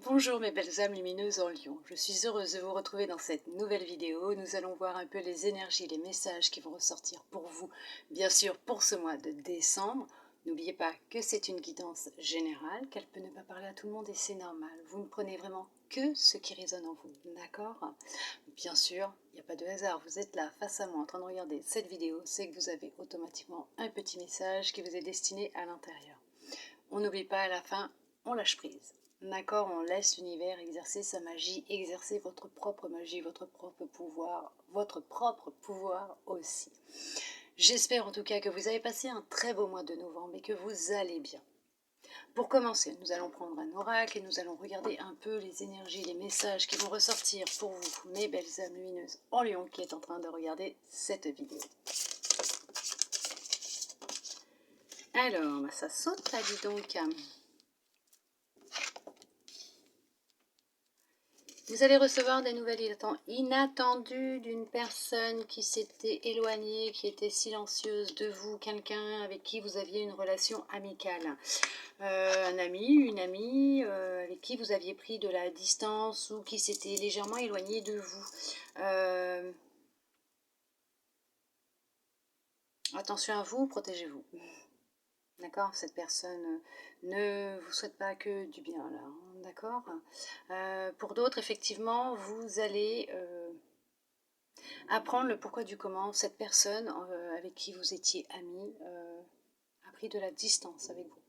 Bonjour mes belles âmes lumineuses en Lion, je suis heureuse de vous retrouver dans cette nouvelle vidéo. Nous allons voir un peu les énergies, les messages qui vont ressortir pour vous, bien sûr pour ce mois de décembre. N'oubliez pas que c'est une guidance générale, qu'elle peut ne pas parler à tout le monde et c'est normal. Vous ne prenez vraiment que ce qui résonne en vous, d'accord? Bien sûr, il n'y a pas de hasard, vous êtes là face à moi en train de regarder cette vidéo, c'est que vous avez automatiquement un petit message qui vous est destiné à l'intérieur. On n'oublie pas à la fin, on lâche prise. D'accord, on laisse l'univers exercer sa magie, exercer votre propre magie, votre propre pouvoir aussi. J'espère en tout cas que vous avez passé un très beau mois de novembre et que vous allez bien. Pour commencer, nous allons prendre un oracle et nous allons regarder un peu les énergies, les messages qui vont ressortir pour vous, mes belles âmes lumineuses en Lion qui est en train de regarder cette vidéo. Alors, ça saute là, dis donc. Vous allez recevoir des nouvelles inattendues d'une personne qui s'était éloignée, qui était silencieuse de vous, quelqu'un avec qui vous aviez une relation amicale. Un ami, une amie avec qui vous aviez pris de la distance ou qui s'était légèrement éloigné de vous. Attention à vous, protégez-vous. D'accord, cette personne ne vous souhaite pas que du bien là, hein, d'accord. Pour d'autres, effectivement, vous allez apprendre le pourquoi du comment. Cette personne avec qui vous étiez amis a pris de la distance avec vous.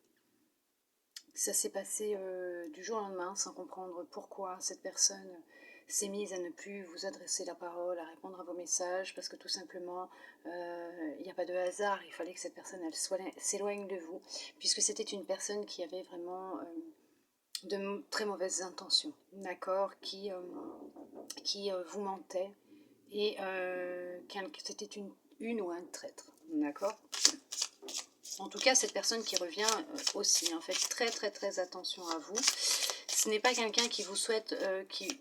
Ça s'est passé du jour au lendemain sans comprendre pourquoi cette personne s'est mise à ne plus vous adresser la parole, à répondre à vos messages, parce que tout simplement, il n'y a pas de hasard, il fallait que cette personne s'éloigne de vous, puisque c'était une personne qui avait vraiment de très mauvaises intentions, d'accord, qui vous mentait, et c'était une ou un traître, d'accord. En tout cas, cette personne qui revient aussi, hein, faites très attention à vous. Ce n'est pas quelqu'un qui vous souhaite, qui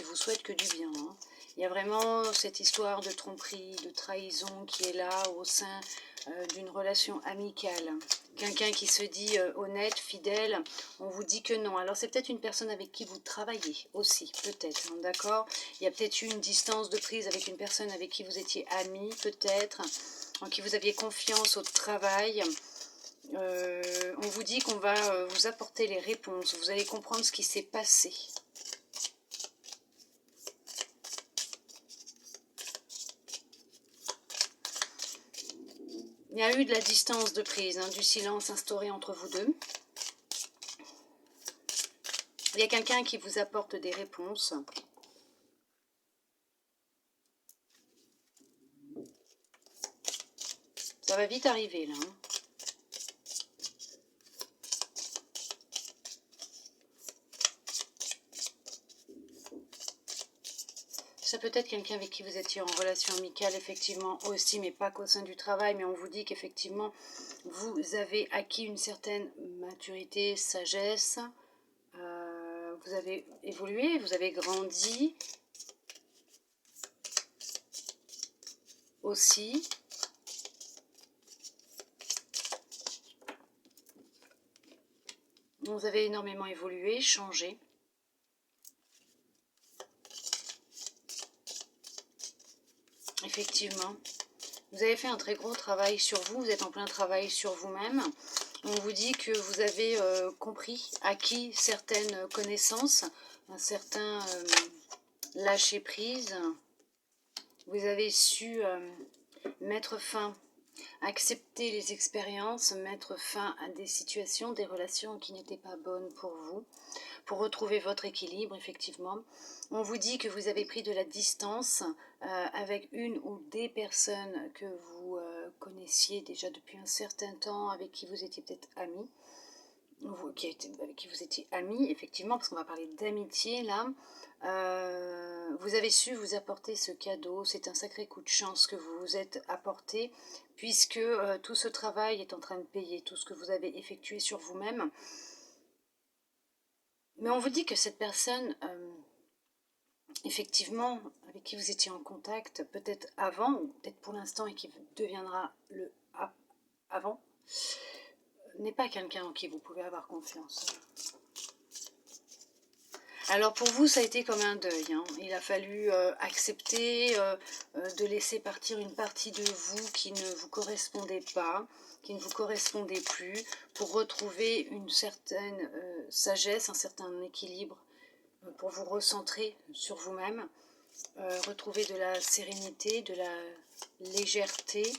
vous souhaite que du bien. Hein. Il y a vraiment cette histoire de tromperie, de trahison qui est là au sein d'une relation amicale. Quelqu'un qui se dit honnête, fidèle, on vous dit que non. Alors c'est peut-être une personne avec qui vous travaillez aussi, peut-être, hein, d'accord. Il y a peut-être eu une distance de prise avec une personne avec qui vous étiez amis, peut-être, en qui vous aviez confiance au travail. On vous dit qu'on va vous apporter les réponses, vous allez comprendre ce qui s'est passé. Il y a eu de la distance de prise, hein, du silence instauré entre vous deux. Il y a quelqu'un qui vous apporte des réponses. Ça va vite arriver là. Hein. Ça peut être quelqu'un avec qui vous étiez en relation amicale, effectivement, aussi, mais pas qu'au sein du travail. Mais on vous dit qu'effectivement, vous avez acquis une certaine maturité, sagesse. Vous avez évolué, vous avez grandi. Aussi. Vous avez énormément évolué, changé. Effectivement. Vous avez fait un très gros travail sur vous, vous êtes en plein travail sur vous-même. On vous dit que vous avez compris, acquis certaines connaissances, un certain lâcher-prise. Vous avez su mettre fin, accepter les expériences, mettre fin à des situations, des relations qui n'étaient pas bonnes pour vous, pour retrouver votre équilibre, effectivement. On vous dit que vous avez pris de la distance avec une ou des personnes que vous connaissiez déjà depuis un certain temps, avec qui vous étiez peut-être amis, avec qui vous étiez amis, effectivement, parce qu'on va parler d'amitié là. Vous avez su vous apporter ce cadeau, c'est un sacré coup de chance que vous vous êtes apporté, puisque tout ce travail est en train de payer, tout ce que vous avez effectué sur vous-même. Mais on vous dit que cette personne, effectivement, avec qui vous étiez en contact, peut-être avant, ou peut-être pour l'instant, et qui deviendra le avant, n'est pas quelqu'un en qui vous pouvez avoir confiance. Alors pour vous, ça a été comme un deuil, hein. Il a fallu accepter de laisser partir une partie de vous qui ne vous correspondait pas, qui ne vous correspondait plus, pour retrouver une certaine sagesse, un certain équilibre, pour vous recentrer sur vous-même, retrouver de la sérénité, de la légèreté.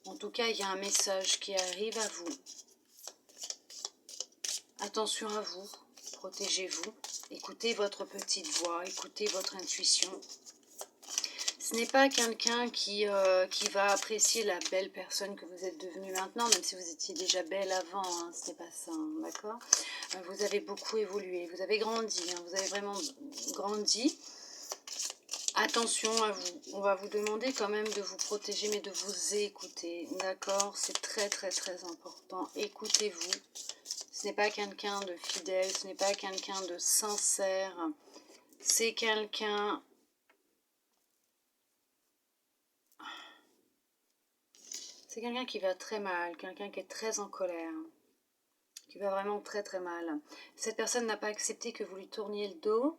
En tout cas, il y a un message qui arrive à vous. Attention à vous, protégez-vous, écoutez votre petite voix, écoutez votre intuition. Ce n'est pas quelqu'un qui va apprécier la belle personne que vous êtes devenue maintenant, même si vous étiez déjà belle avant, hein, ce n'est pas ça, hein, d'accord? Vous avez beaucoup évolué, vous avez grandi, hein, vous avez vraiment grandi. Attention à vous, on va vous demander quand même de vous protéger, mais de vous écouter, d'accord? C'est très très très important, écoutez-vous. Ce n'est pas quelqu'un de fidèle, ce n'est pas quelqu'un de sincère, c'est quelqu'un... C'est quelqu'un qui va très mal, quelqu'un qui est très en colère, qui va vraiment très très mal. Cette personne n'a pas accepté que vous lui tourniez le dos,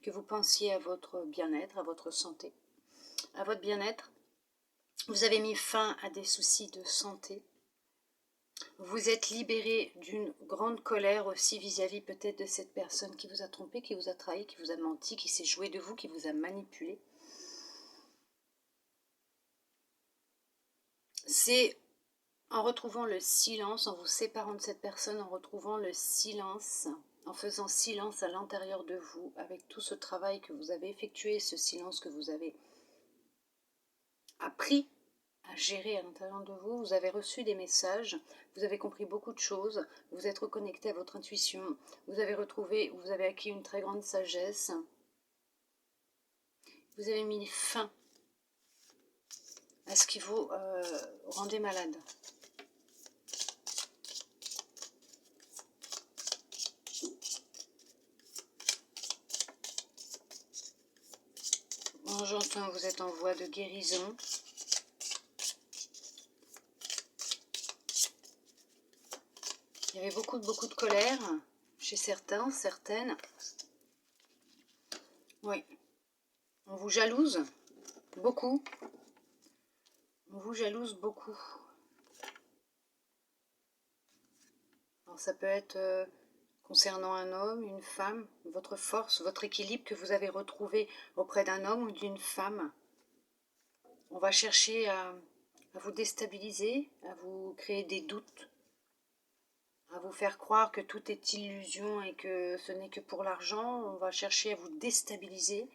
que vous pensiez à votre bien-être, à votre santé, à votre bien-être. Vous avez mis fin à des soucis de santé. Vous êtes libéré d'une grande colère aussi vis-à-vis peut-être de cette personne qui vous a trompé, qui vous a trahi, qui vous a menti, qui s'est joué de vous, qui vous a manipulé. C'est en retrouvant le silence, en vous séparant de cette personne, en retrouvant le silence, en faisant silence à l'intérieur de vous, avec tout ce travail que vous avez effectué, ce silence que vous avez appris à gérer à l'intérieur de vous, vous avez reçu des messages, vous avez compris beaucoup de choses, vous êtes reconnecté à votre intuition, vous avez retrouvé, vous avez acquis une très grande sagesse, vous avez mis fin à ce qui vous rendait malade. J'entends, vous êtes en voie de guérison. Il y avait beaucoup de colère chez certains, certaines. Oui. On vous jalouse beaucoup. On vous jalouse beaucoup. Alors ça peut être concernant un homme, une femme, votre force, votre équilibre que vous avez retrouvé auprès d'un homme ou d'une femme. On va chercher à vous déstabiliser, à vous créer des doutes, à vous faire croire que tout est illusion et que ce n'est que pour l'argent. On va chercher à vous déstabiliser,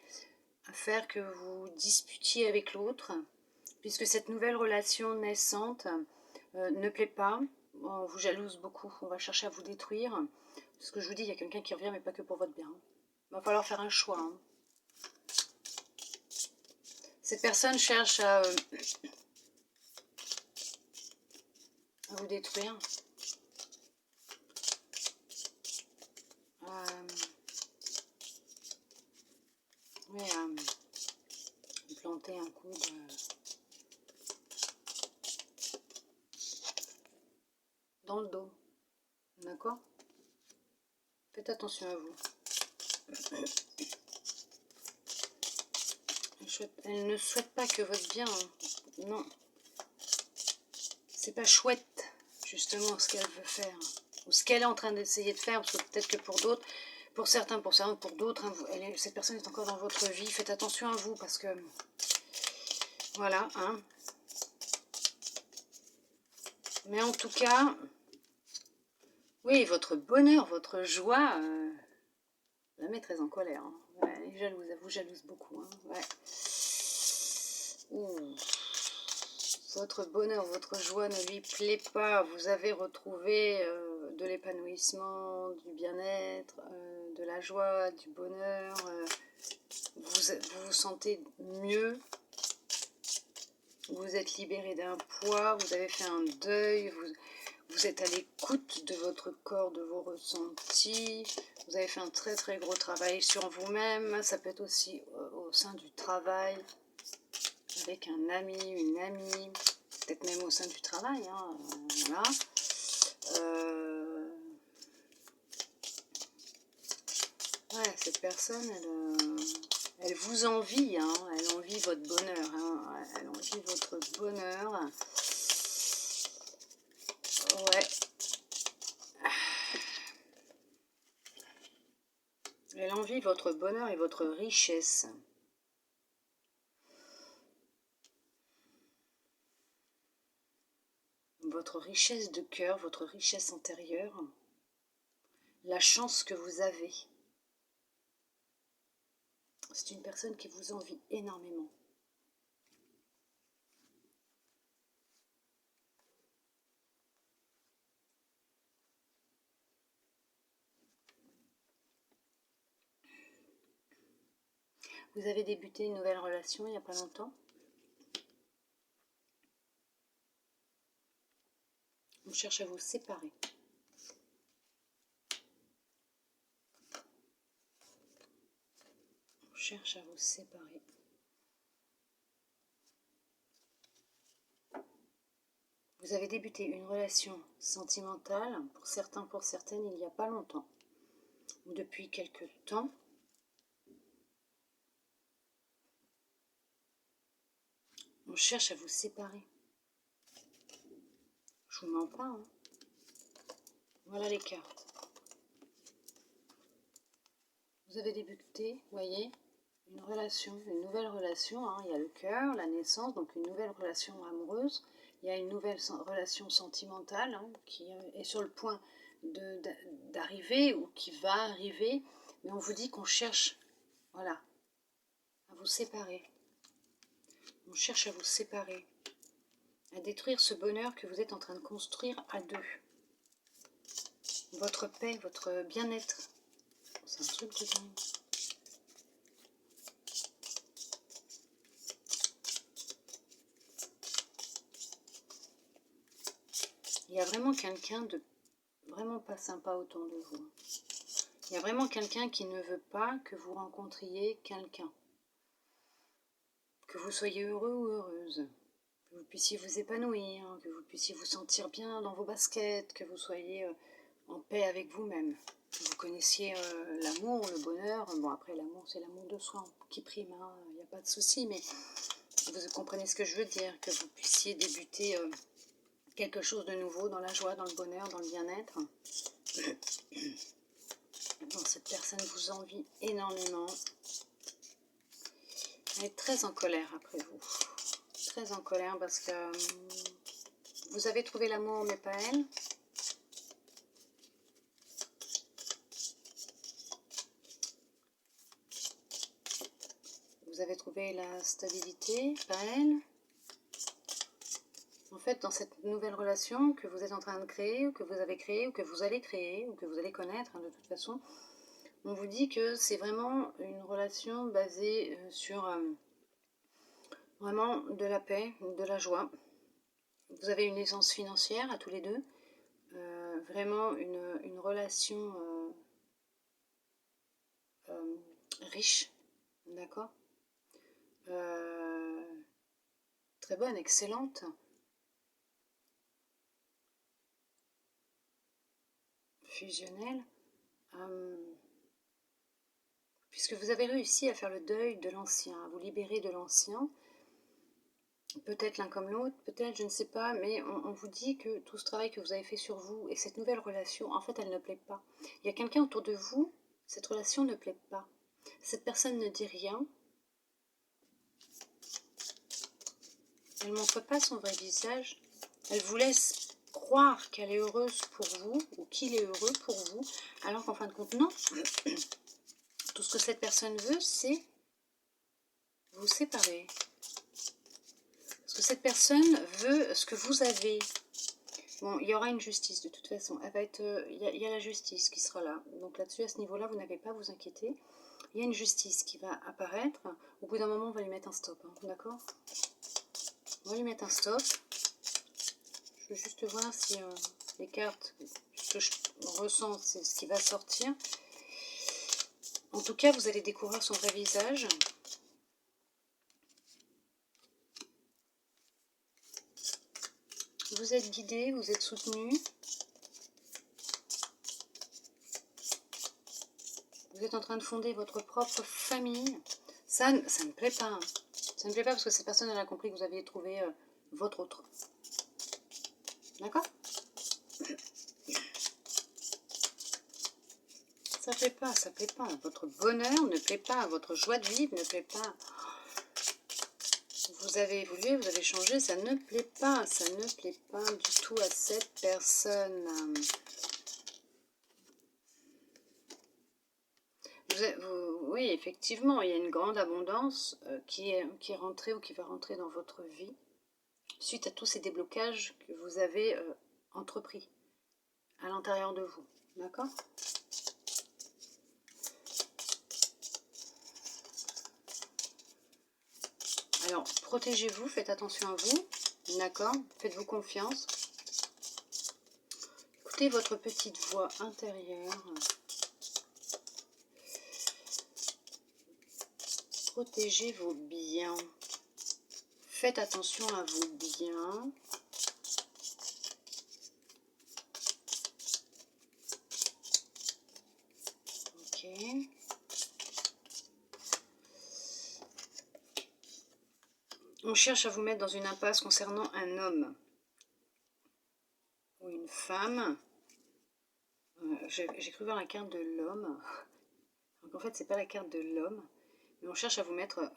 à faire que vous disputiez avec l'autre, puisque cette nouvelle relation naissante ne plaît pas. On vous jalouse beaucoup, on va chercher à vous détruire. Ce que je vous dis, il y a quelqu'un qui revient, mais pas que pour votre bien. Il va falloir faire un choix. Hein. Cette personne cherche à vous détruire. Oui, planter un coup dans le dos. D'accord? Faites attention à vous. Elle ne souhaite pas que votre bien. Hein. Non. C'est pas chouette, justement, ce qu'elle veut faire. Ou ce qu'elle est en train d'essayer de faire. Parce que peut-être que pour d'autres, pour certains, pour d'autres, hein, cette personne est encore dans votre vie. Faites attention à vous parce que... Voilà, hein. Mais en tout cas, oui, votre bonheur, votre joie, la met très en colère. Hein. Ouais, elle est jalouse, elle vous jalouse beaucoup. Hein. Ouais. Ouh. Votre bonheur, votre joie ne lui plaît pas. Vous avez retrouvé de l'épanouissement, du bien-être, de la joie, du bonheur. Vous vous sentez mieux. Vous êtes libéré d'un poids, vous avez fait un deuil, vous êtes à l'écoute de votre corps, de vos ressentis. Vous avez fait un très très gros travail sur vous-même. Ça peut être aussi au sein du travail, avec un ami, une amie, peut-être même au sein du travail. Hein, voilà. Ouais, cette personne, elle vous envie, hein, elle envie votre bonheur, hein, elle envie votre bonheur. Ouais. Elle envie votre bonheur et votre richesse. Votre richesse de cœur, votre richesse intérieure, la chance que vous avez. C'est une personne qui vous envie énormément. Vous avez débuté une nouvelle relation il n'y a pas longtemps. On cherche à vous séparer. On cherche à vous séparer. Vous avez débuté une relation sentimentale, pour certains, pour certaines, il n'y a pas longtemps, ou depuis quelque temps. On cherche à vous séparer. Je vous mens pas, hein. Voilà les cartes. Vous avez débuté, vous voyez, une relation, une nouvelle relation, hein. Il y a le cœur, la naissance, donc une nouvelle relation amoureuse. Il y a une nouvelle relation sentimentale, hein, qui est sur le point d'arriver ou qui va arriver. Mais on vous dit qu'on cherche, voilà, à vous séparer. On cherche à vous séparer, à détruire ce bonheur que vous êtes en train de construire à deux. Votre paix, votre bien-être. C'est un truc de dingue. Il y a vraiment quelqu'un de vraiment pas sympa autour de vous. Il y a vraiment quelqu'un qui ne veut pas que vous rencontriez quelqu'un. Que vous soyez heureux ou heureuse. Que vous puissiez vous épanouir, que vous puissiez vous sentir bien dans vos baskets, que vous soyez en paix avec vous-même. Que vous connaissiez l'amour, le bonheur. Bon, après, l'amour, c'est l'amour de soi qui prime, hein. Il n'y a pas de souci, mais vous comprenez ce que je veux dire. Que vous puissiez débuter quelque chose de nouveau dans la joie, dans le bonheur, dans le bien-être. Bon, cette personne vous envie énormément. Elle est très en colère après vous. Très en colère parce que vous avez trouvé l'amour mais pas elle. Vous avez trouvé la stabilité, pas elle. En fait, dans cette nouvelle relation que vous êtes en train de créer, ou que vous avez créée, ou que vous allez créer, ou que vous allez connaître, hein, de toute façon, on vous dit que c'est vraiment une relation basée sur vraiment de la paix, de la joie. Vous avez une aisance financière à tous les deux. Vraiment une relation riche, d'accord, très bonne, excellente, fusionnelle, puisque vous avez réussi à faire le deuil de l'ancien, à vous libérer de l'ancien, peut-être l'un comme l'autre, peut-être, je ne sais pas, mais on vous dit que tout ce travail que vous avez fait sur vous et cette nouvelle relation, en fait, elle ne plaît pas. Il y a quelqu'un autour de vous, cette relation ne plaît pas. Cette personne ne dit rien. Elle ne montre pas son vrai visage. Elle vous laisse croire qu'elle est heureuse pour vous ou qu'il est heureux pour vous, alors qu'en fin de compte, non. Tout ce que cette personne veut, c'est vous séparer. Parce que cette personne veut ce que vous avez. Bon, il y aura une justice de toute façon. Elle va être, il y a la justice qui sera là. Donc là-dessus, à ce niveau-là, vous n'avez pas à vous inquiéter. Il y a une justice qui va apparaître. Au bout d'un moment, on va lui mettre un stop. Hein, d'accord? On va lui mettre un stop. Je veux juste voir si les cartes, ce que je ressens, c'est ce qui va sortir. En tout cas, vous allez découvrir son vrai visage. Vous êtes guidé, vous êtes soutenu. Vous êtes en train de fonder votre propre famille. Ça ne me plaît pas. Hein. Ça ne me plaît pas parce que cette personne, elle a compris que vous aviez trouvé votre autre. D'accord? Ça plaît pas, ça plaît pas. Votre bonheur ne plaît pas, votre joie de vivre ne plaît pas. Vous avez évolué, vous avez changé, ça ne plaît pas. Ça ne plaît pas du tout à cette personne. Oui, effectivement, il y a une grande abondance qui est rentrée ou qui va rentrer dans votre vie suite à tous ces déblocages que vous avez entrepris à l'intérieur de vous. D'accord? Alors, protégez-vous, faites attention à vous. D'accord? Faites-vous confiance. Écoutez votre petite voix intérieure. Protégez vos biens. Faites attention à vos biens. Ok. On cherche à vous mettre dans une impasse concernant un homme ou une femme. J'ai cru voir la carte de l'homme. Donc en fait, c'est pas la carte de l'homme. Mais on cherche à vous mettre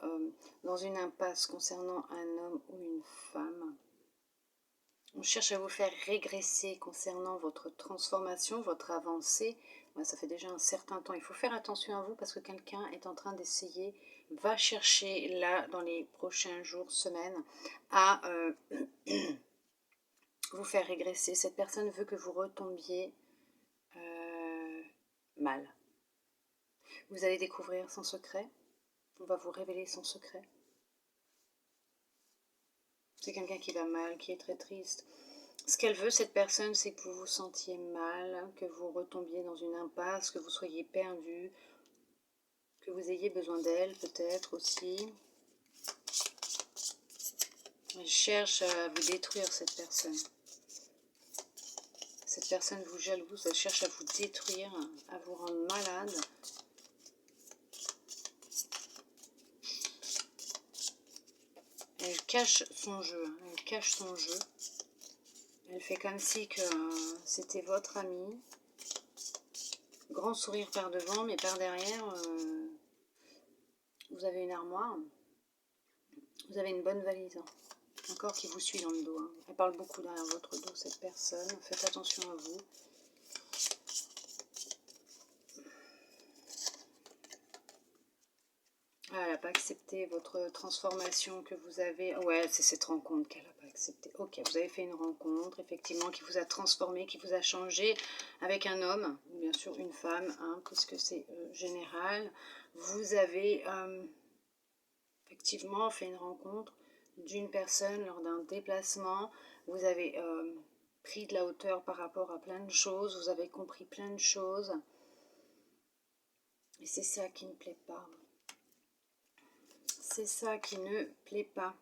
dans une impasse concernant un homme ou une femme. On cherche à vous faire régresser concernant votre transformation, votre avancée. Ouais, ça fait déjà un certain temps. Il faut faire attention à vous parce que quelqu'un est en train d'essayer, va chercher là, dans les prochains jours, semaines, à vous faire régresser. Cette personne veut que vous retombiez mal. Vous allez découvrir son secret. On va vous révéler son secret. C'est quelqu'un qui va mal, qui est très triste. Ce qu'elle veut, cette personne, c'est que vous vous sentiez mal, que vous retombiez dans une impasse, que vous soyez perdu, que vous ayez besoin d'elle peut-être aussi. Elle cherche à vous détruire, cette personne. Cette personne vous jalouse, elle cherche à vous détruire, à vous rendre malade. Elle cache son jeu, elle cache son jeu. Elle fait comme si que c'était votre ami. Grand sourire par devant, mais par derrière, vous avez une armoire. Vous avez une bonne valise. Encore qui vous suit dans le dos. Hein. Elle parle beaucoup derrière votre dos, cette personne. Faites attention à vous. Ah, elle n'a pas accepté votre transformation que vous avez. Ouais, c'est cette rencontre qu'elle n'a pas acceptée. Ok, vous avez fait une rencontre, effectivement, qui vous a transformé, qui vous a changé avec un homme, bien sûr une femme, hein, puisque c'est général. Vous avez effectivement fait une rencontre d'une personne lors d'un déplacement. Vous avez pris de la hauteur par rapport à plein de choses. Vous avez compris plein de choses. Et c'est ça qui ne plaît pas. C'est ça qui ne plaît pas.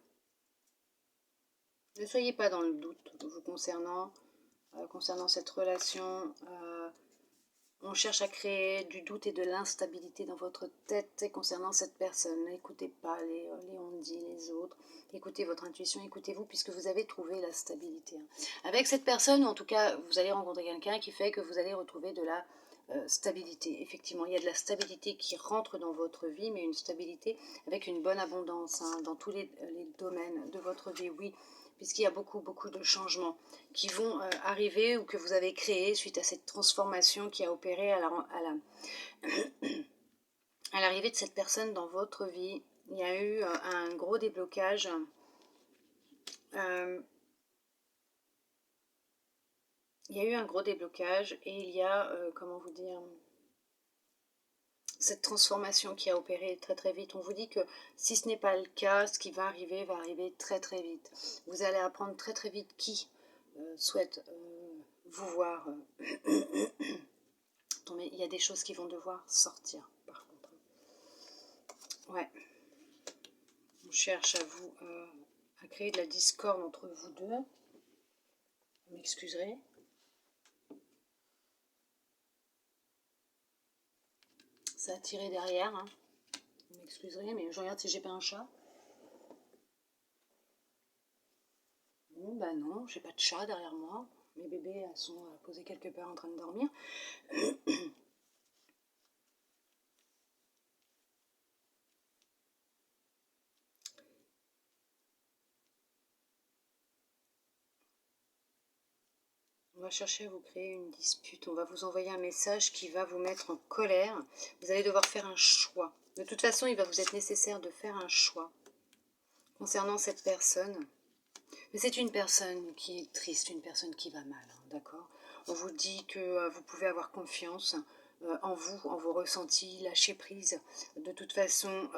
Ne soyez pas dans le doute vous concernant cette relation. On cherche à créer du doute et de l'instabilité dans votre tête concernant cette personne. N'écoutez pas les on-dit, les autres. Écoutez votre intuition, écoutez-vous puisque vous avez trouvé la stabilité. Avec cette personne, en tout cas, vous allez rencontrer quelqu'un qui fait que vous allez retrouver de la stabilité. Effectivement, il y a de la stabilité qui rentre dans votre vie, mais une stabilité avec une bonne abondance hein, dans tous les domaines de votre vie, oui, puisqu'il y a beaucoup de changements qui vont arriver ou que vous avez créés suite à cette transformation qui a opéré à l'arrivée de cette personne dans votre vie. Il y a eu un gros déblocage. Il y a eu un gros déblocage et il y a, comment vous dire, cette transformation qui a opéré très vite. On vous dit que si ce n'est pas le cas, ce qui va arriver très vite. Vous allez apprendre très vite qui souhaite vous voir tomber. Il y a des choses qui vont devoir sortir par contre. Ouais. On cherche à vous à créer de la discorde entre vous deux. Vous m'excuserez. Ça a tiré derrière. Hein. Vous m'excuserez, mais je regarde si j'ai pas un chat. Bon, bah non, j'ai pas de chat derrière moi. Mes bébés sont posés quelque part en train de dormir. On va chercher à vous créer une dispute. On va vous envoyer un message qui va vous mettre en colère. Vous allez devoir faire un choix. De toute façon, il va vous être nécessaire de faire un choix concernant cette personne. Mais c'est une personne qui est triste, une personne qui va mal, hein, d'accord? On vous dit que vous pouvez avoir confiance en vous, en vos ressentis, lâcher prise. De toute façon,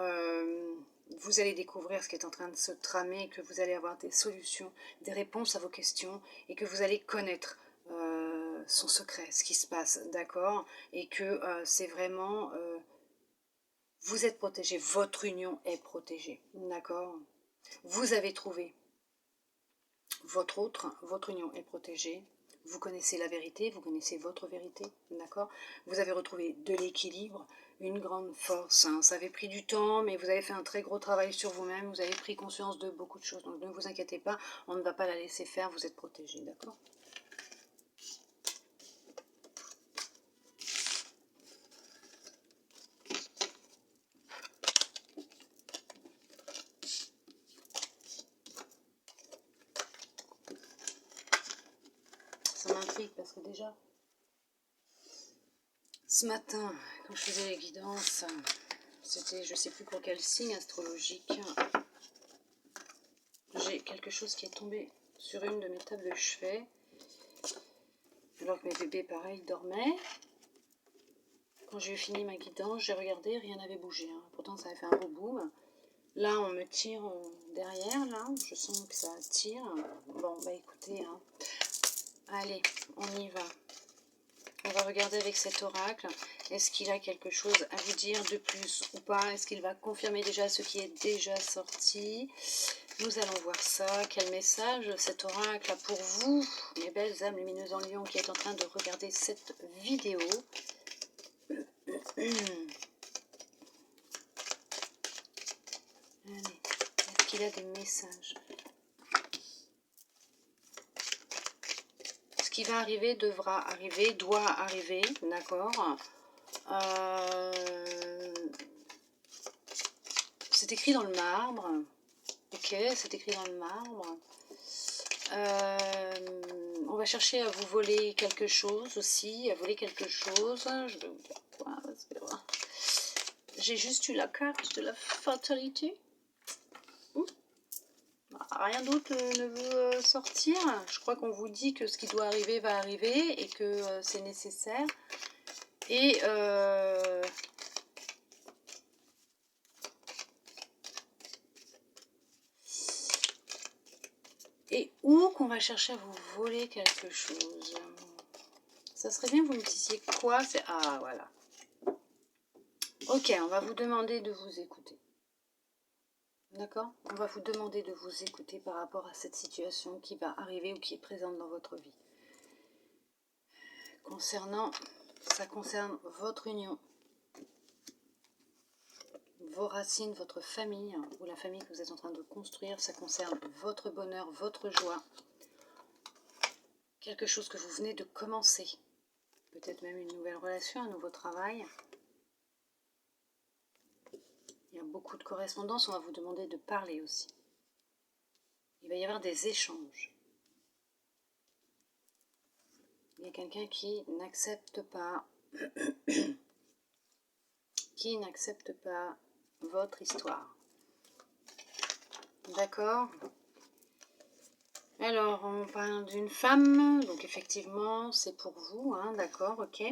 vous allez découvrir ce qui est en train de se tramer, que vous allez avoir des solutions, des réponses à vos questions, et que vous allez connaître son secret, ce qui se passe, d'accord? Et que c'est vraiment... vous êtes protégé, votre union est protégée, d'accord? Vous avez trouvé votre union est protégée. Vous connaissez la vérité, vous connaissez votre vérité, d'accord? Vous avez retrouvé de l'équilibre, une grande force. Hein. Ça avait pris du temps, mais vous avez fait un très gros travail sur vous-même. Vous avez pris conscience de beaucoup de choses. Donc ne vous inquiétez pas, on ne va pas la laisser faire. Vous êtes protégé, d'accord? Ça m'intrigue parce que déjà, ce matin, quand je faisais les guidances, c'était, je ne sais plus pour quel signe astrologique, j'ai quelque chose qui est tombé sur une de mes tables de chevet, alors que mes bébés, pareil, dormaient. Quand j'ai fini ma guidance, j'ai regardé, rien n'avait bougé. Hein. Pourtant, ça avait fait un beau boom. Là, on me tire derrière, là, je sens que ça tire. Bon, bah écoutez, hein. Allez, on y va. On va regarder avec cet oracle. Est-ce qu'il a quelque chose à vous dire de plus ou pas? Est-ce qu'il va confirmer déjà ce qui est déjà sorti? Nous allons voir ça. Quel message cet oracle a pour vous, mes belles âmes lumineuses en lion, qui est en train de regarder cette vidéo? Allez, est-ce qu'il a des messages? Ce qui va arriver devra arriver, doit arriver, d'accord? C'est écrit dans le marbre. Ok, c'est écrit dans le marbre. On va chercher à vous voler quelque chose aussi, à voler quelque chose. Je vais vous dire quoi, parce que j'ai juste eu la carte de la fatalité. Rien d'autre ne veut sortir. Je crois qu'on vous dit que ce qui doit arriver va arriver et que c'est nécessaire. Et où qu'on va chercher à vous voler quelque chose. Ça serait bien que vous me disiez quoi. Ah, voilà. Ok, on va vous demander de vous écouter. D'accord? On va vous demander de vous écouter par rapport à cette situation qui va arriver ou qui est présente dans votre vie. Ça concerne votre union, vos racines, votre famille, ou la famille que vous êtes en train de construire. Ça concerne votre bonheur, votre joie. Quelque chose que vous venez de commencer. Peut-être même une nouvelle relation, un nouveau travail. Il y a beaucoup de correspondances, on va vous demander de parler aussi. Il va y avoir des échanges. Il y a quelqu'un qui n'accepte pas votre histoire. D'accord? Alors, on parle d'une femme, donc effectivement, c'est pour vous, hein, d'accord, ok.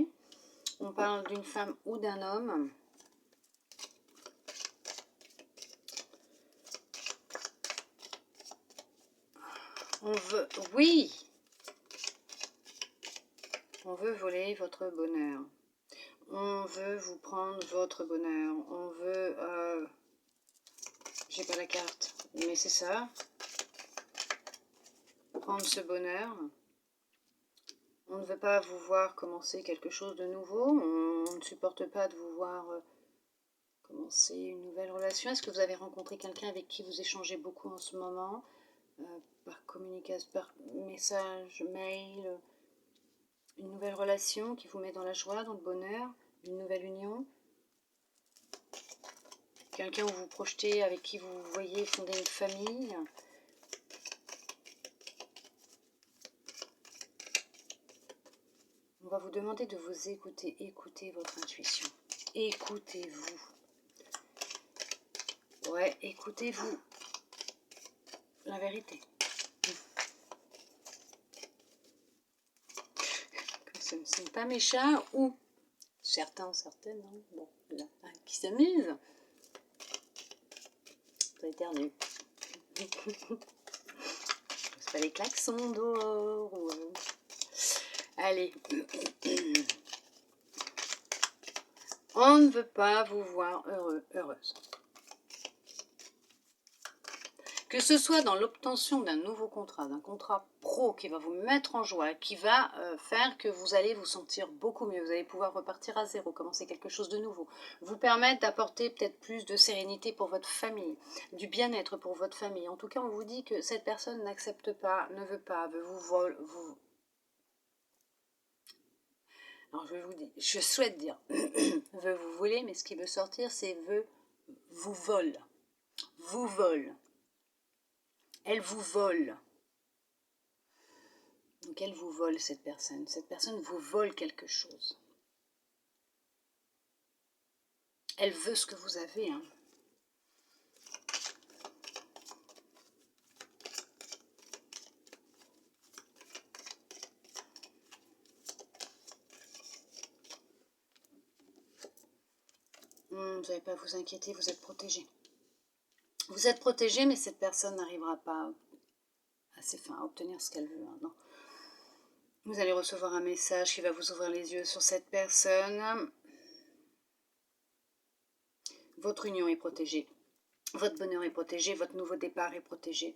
On parle d'une femme ou d'un homme. On veut, oui, on veut voler votre bonheur. On veut vous prendre votre bonheur. On veut, j'ai pas la carte, mais c'est ça. Prendre ce bonheur. On ne veut pas vous voir commencer quelque chose de nouveau. On ne supporte pas de vous voir commencer une nouvelle relation. Est-ce que vous avez rencontré quelqu'un avec qui vous échangez beaucoup en ce moment, par communication, par message, mail, une nouvelle relation qui vous met dans la joie, dans le bonheur, une nouvelle union? Quelqu'un où vous projetez, avec qui vous voyez fonder une famille? On va vous demander de vous écouter. Écoutez votre intuition. Écoutez-vous. Ouais, écoutez-vous. La vérité. Ce ne sont pas mes chats ou certains, certaines, hein. Bon, là, qui s'amusent. Ça éternue. C'est pas les klaxons dehors ou... Allez. On ne veut pas vous voir heureux, heureuse. Que ce soit dans l'obtention d'un nouveau contrat, d'un contrat pro qui va vous mettre en joie, qui va faire que vous allez vous sentir beaucoup mieux, vous allez pouvoir repartir à zéro, commencer quelque chose de nouveau, vous permettre d'apporter peut-être plus de sérénité pour votre famille, du bien-être pour votre famille. En tout cas, on vous dit que cette personne n'accepte pas, ne veut pas, veut vous... Alors je souhaite dire, veut vous voler, mais ce qui veut sortir, c'est veut vous vole. Vous vole. Elle vous vole. Donc elle vous vole, cette personne. Cette personne vous vole quelque chose. Elle veut ce que vous avez. Hein. Vous n'avez pas à vous inquiéter, vous êtes protégé. Vous êtes protégé, mais cette personne n'arrivera pas à ses fins, à obtenir ce qu'elle veut. Hein, non. Vous allez recevoir un message qui va vous ouvrir les yeux sur cette personne. Votre union est protégée. Votre bonheur est protégé. Votre nouveau départ est protégé.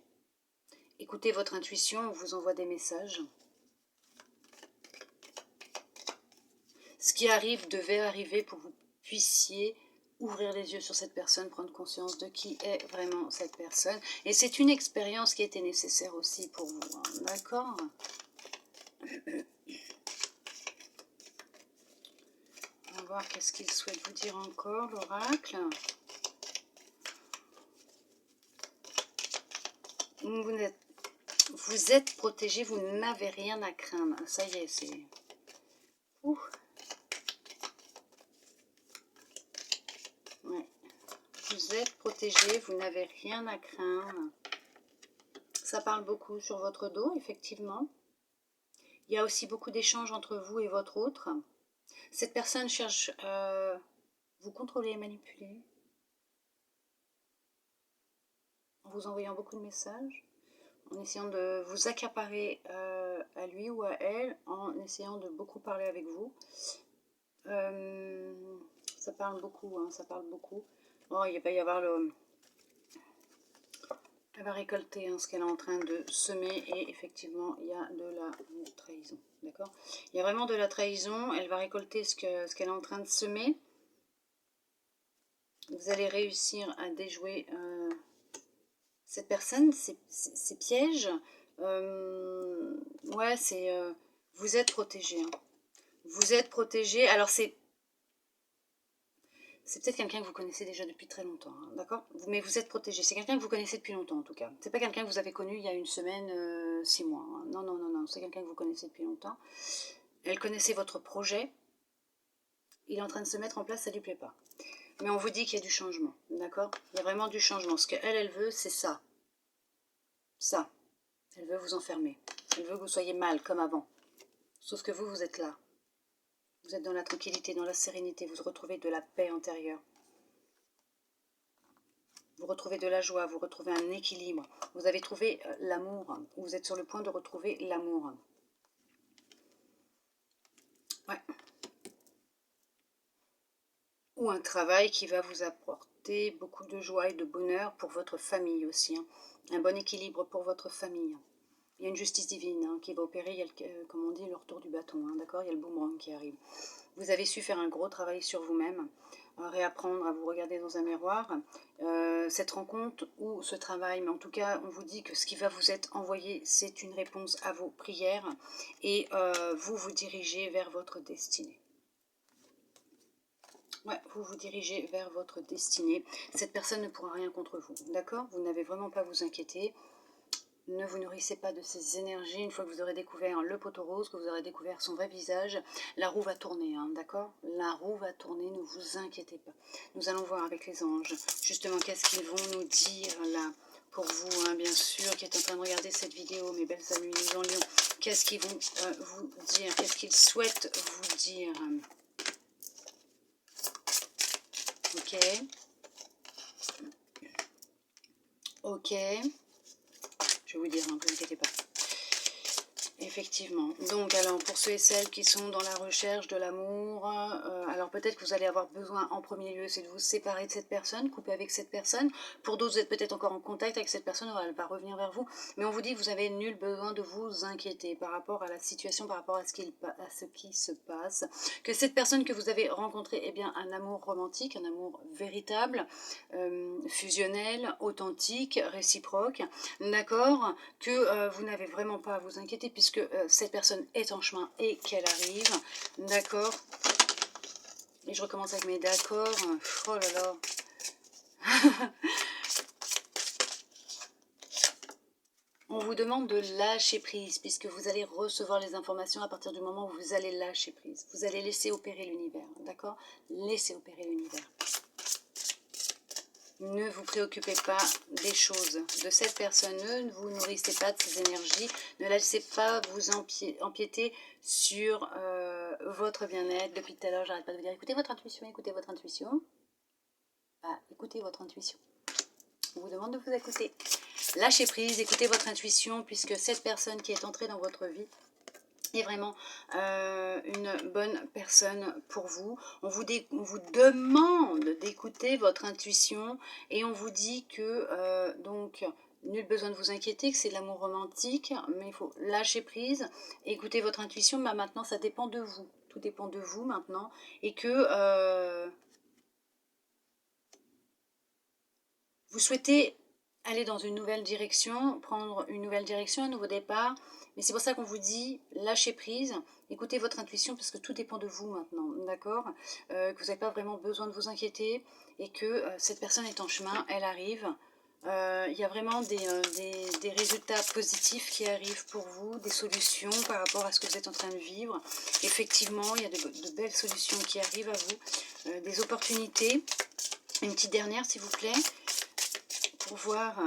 Écoutez votre intuition, on vous envoie des messages. Ce qui arrive devait arriver pour que vous puissiez ouvrir les yeux sur cette personne, prendre conscience de qui est vraiment cette personne. Et c'est une expérience qui était nécessaire aussi pour vous, hein, d'accord ? On va voir qu'est-ce qu'il souhaite vous dire encore, l'oracle. Vous êtes protégé, vous n'avez rien à craindre. Ça y est, c'est... Ouh. Ouais. Vous êtes protégé, vous n'avez rien à craindre. Ça parle beaucoup sur votre dos, effectivement. Il y a aussi beaucoup d'échanges entre vous et votre autre. Cette personne cherche vous contrôler et manipuler. En vous envoyant beaucoup de messages. En essayant de vous accaparer à lui ou à elle. En essayant de beaucoup parler avec vous. Ça parle beaucoup, hein, ça parle beaucoup. Bon, il va y avoir le... Elle va récolter hein, ce qu'elle est en train de semer et effectivement, il y a de la trahison. D'accord ? Il y a vraiment de la trahison. Elle va récolter ce qu'elle est en train de semer. Vous allez réussir à déjouer cette personne, ces pièges. Ouais, c'est... vous êtes protégé. Hein. Vous êtes protégé. Alors, c'est peut-être quelqu'un que vous connaissez déjà depuis très longtemps, hein, d'accord? Mais vous êtes protégé. C'est quelqu'un que vous connaissez depuis longtemps, en tout cas. C'est pas quelqu'un que vous avez connu il y a une semaine, 6 mois. Hein. Non, non, non, non. C'est quelqu'un que vous connaissez depuis longtemps. Elle connaissait votre projet. Il est en train de se mettre en place, ça lui plaît pas. Mais on vous dit qu'il y a du changement, d'accord? Il y a vraiment du changement. Ce qu'elle, elle veut, c'est ça. Ça. Elle veut vous enfermer. Elle veut que vous soyez mal, comme avant. Sauf que vous, vous êtes là. Vous êtes dans la tranquillité, dans la sérénité. Vous retrouvez de la paix intérieure. Vous retrouvez de la joie, vous retrouvez un équilibre. Vous avez trouvé l'amour. Vous êtes sur le point de retrouver l'amour. Ouais. Ou un travail qui va vous apporter beaucoup de joie et de bonheur pour votre famille aussi. Hein. Un bon équilibre pour votre famille. Il y a une justice divine hein, qui va opérer, il y a comme on dit, le retour du bâton, hein, d'accord? Il y a le boomerang qui arrive. Vous avez su faire un gros travail sur vous-même, réapprendre à vous regarder dans un miroir. Cette rencontre ou ce travail, mais en tout cas, on vous dit que ce qui va vous être envoyé, c'est une réponse à vos prières et vous vous dirigez vers votre destinée. Ouais, vous vous dirigez vers votre destinée. Cette personne ne pourra rien contre vous, d'accord? Vous n'avez vraiment pas à vous inquiéter. Ne vous nourrissez pas de ces énergies. Une fois que vous aurez découvert le poteau rose, que vous aurez découvert son vrai visage, la roue va tourner, hein, d'accord? La roue va tourner, ne vous inquiétez pas. Nous allons voir avec les anges, justement, qu'est-ce qu'ils vont nous dire là, pour vous, hein, bien sûr, qui êtes en train de regarder cette vidéo, mes belles amies, les en lion. Qu'est-ce qu'ils vont vous dire? Qu'est-ce qu'ils souhaitent vous dire? Ok. Ok. Je vais vous dire, ne vous inquiétez pas. Effectivement. Donc, alors, pour ceux et celles qui sont dans la recherche de l'amour, alors peut-être que vous allez avoir besoin en premier lieu, c'est de vous séparer de cette personne, couper avec cette personne. Pour d'autres, vous êtes peut-être encore en contact avec cette personne, elle va revenir vers vous. Mais on vous dit que vous avez nul besoin de vous inquiéter par rapport à la situation, par rapport à ce qui se passe. Que cette personne que vous avez rencontrée est bien un amour romantique, un amour véritable, fusionnel, authentique, réciproque. D'accord, que vous n'avez vraiment pas à vous inquiéter puisque cette personne est en chemin et qu'elle arrive. D'accord. Et je recommence avec mes d'accord. Oh là là. On vous demande de lâcher prise puisque vous allez recevoir les informations à partir du moment où vous allez lâcher prise. Vous allez laisser opérer l'univers. D'accord. Laissez opérer l'univers. Ne vous préoccupez pas des choses de cette personne, ne vous nourrissez pas de ses énergies, ne laissez pas vous empiéter sur votre bien-être. Depuis tout à l'heure, j'arrête pas de vous dire, écoutez votre intuition, écoutez votre intuition. Ah, écoutez votre intuition. On vous demande de vous écouter. Lâchez prise, écoutez votre intuition, puisque cette personne qui est entrée dans votre vie est vraiment une bonne personne pour vous. On vous demande d'écouter votre intuition et on vous dit que donc nul besoin de vous inquiéter, que c'est de l'amour romantique, mais il faut lâcher prise, écouter votre intuition. Mais maintenant ça dépend de vous, tout dépend de vous maintenant, et que vous souhaitez aller dans une nouvelle direction, prendre une nouvelle direction, un nouveau départ. Mais c'est pour ça qu'on vous dit, lâchez prise, écoutez votre intuition, parce que tout dépend de vous maintenant, d'accord? Que vous n'avez pas vraiment besoin de vous inquiéter, et que cette personne est en chemin, elle arrive. Il y a vraiment des résultats positifs qui arrivent pour vous, des solutions par rapport à ce que vous êtes en train de vivre. Effectivement, il y a de belles solutions qui arrivent à vous, des opportunités. Une petite dernière, s'il vous plaît. Pour voir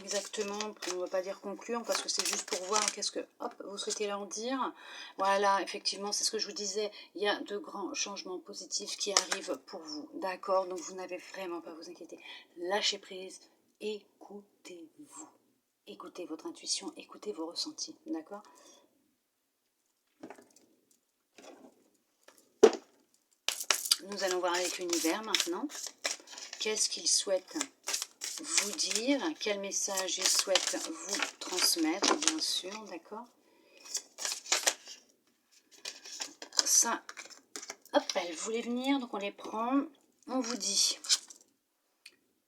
exactement, on ne va pas dire conclure parce que c'est juste pour voir qu'est-ce que vous souhaitez leur dire. Voilà, effectivement, c'est ce que je vous disais, il y a de grands changements positifs qui arrivent pour vous, d'accord? Donc vous n'avez vraiment pas à vous inquiéter. Lâchez prise, écoutez-vous. Écoutez votre intuition, écoutez vos ressentis, d'accord? Nous allons voir avec l'univers maintenant. Qu'est-ce qu'il souhaite vous dire, quel message il souhaite vous transmettre, bien sûr, d'accord? Ça, hop, elle voulait venir, donc on les prend. On vous dit,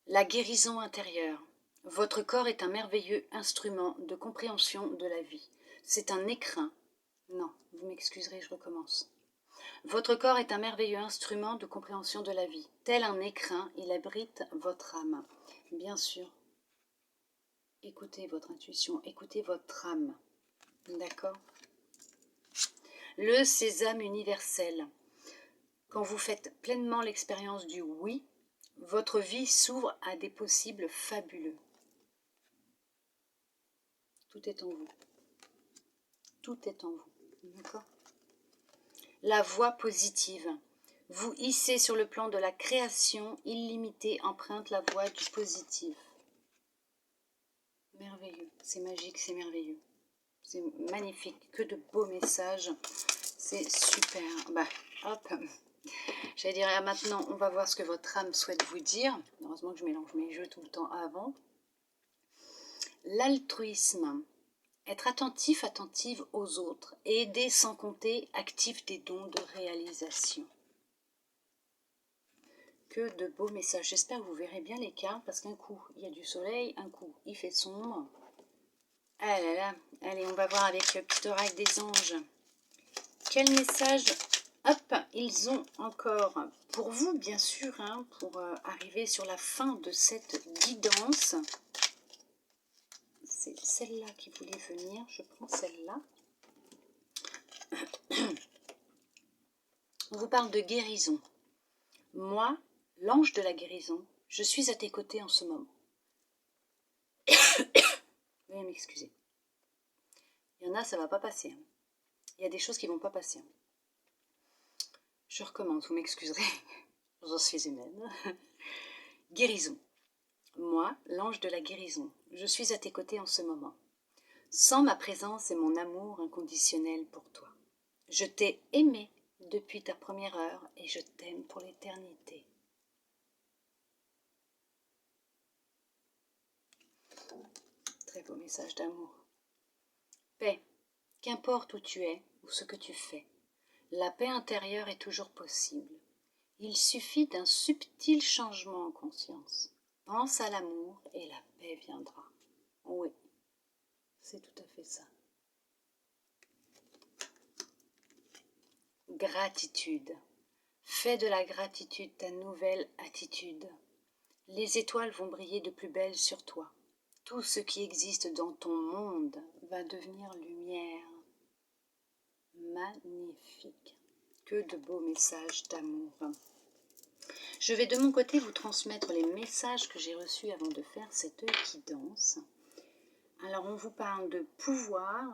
la guérison intérieure. Votre corps est un merveilleux instrument de compréhension de la vie. C'est un écrin. Non, vous m'excuserez, je recommence. Votre corps est un merveilleux instrument de compréhension de la vie. Tel un écrin, il abrite votre âme. Bien sûr, écoutez votre intuition, écoutez votre âme. D'accord? Le sésame universel. Quand vous faites pleinement l'expérience du oui, votre vie s'ouvre à des possibles fabuleux. Tout est en vous. Tout est en vous. D'accord? La voie positive. Vous hissez sur le plan de la création illimitée, emprunte la voie du positif. Merveilleux. C'est magique, c'est merveilleux. C'est magnifique. Que de beaux messages. C'est super. Bah, hop. J'allais dire, ah, maintenant, on va voir ce que votre âme souhaite vous dire. Heureusement que je mélange mes jeux tout le temps avant. L'altruisme. Être attentif, attentive aux autres. Aider sans compter, actif des dons de réalisation. Que de beaux messages. J'espère que vous verrez bien les cartes parce qu'un coup, il y a du soleil, un coup, il fait sombre. Ah là là, allez, on va voir avec le petit oracle des anges. Quel message, hop, ils ont encore pour vous, bien sûr, hein, pour arriver sur la fin de cette guidance. C'est celle-là qui voulait venir, je prends celle-là. On vous parle de guérison. Moi, l'ange de la guérison, je suis à tes côtés en ce moment. Veuillez m'excuser. Il y en a, ça ne va pas passer. Hein. Il y a des choses qui ne vont pas passer. Je recommence, vous m'excuserez. J'en suis humaine. Guérison. Moi, l'ange de la guérison, je suis à tes côtés en ce moment. Sans ma présence et mon amour inconditionnel pour toi. Je t'ai aimé depuis ta première heure et je t'aime pour l'éternité. Très beau message d'amour. Paix. Qu'importe où tu es ou ce que tu fais, la paix intérieure est toujours possible. Il suffit d'un subtil changement en conscience. Pense à l'amour et la paix viendra. Oui, c'est tout à fait ça. Gratitude. Fais de la gratitude ta nouvelle attitude. Les étoiles vont briller de plus belle sur toi. Tout ce qui existe dans ton monde va devenir lumière. Magnifique. Que de beaux messages d'amour. Je vais de mon côté vous transmettre les messages que j'ai reçus avant de faire cette guidance. Alors on vous parle de pouvoir,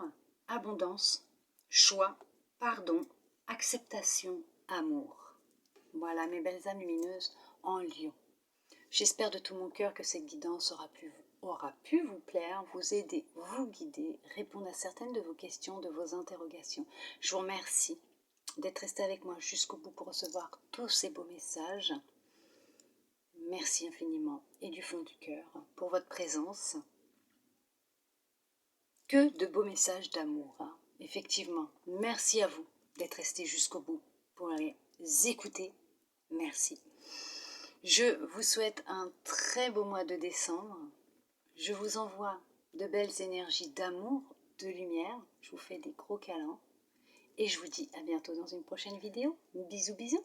abondance, choix, pardon, acceptation, amour. Voilà mes belles âmes lumineuses en lion. J'espère de tout mon cœur que cette guidance aura pu vous plaire, vous aider, vous guider, répondre à certaines de vos questions, de vos interrogations. Je vous remercie d'être resté avec moi jusqu'au bout pour recevoir tous ces beaux messages. Merci infiniment et du fond du cœur pour votre présence. Que de beaux messages d'amour, hein. Effectivement, merci à vous d'être resté jusqu'au bout pour les écouter. Merci. Je vous souhaite un très beau mois de décembre. Je vous envoie de belles énergies d'amour, de lumière. Je vous fais des gros câlins. Et je vous dis à bientôt dans une prochaine vidéo. Bisous bisous.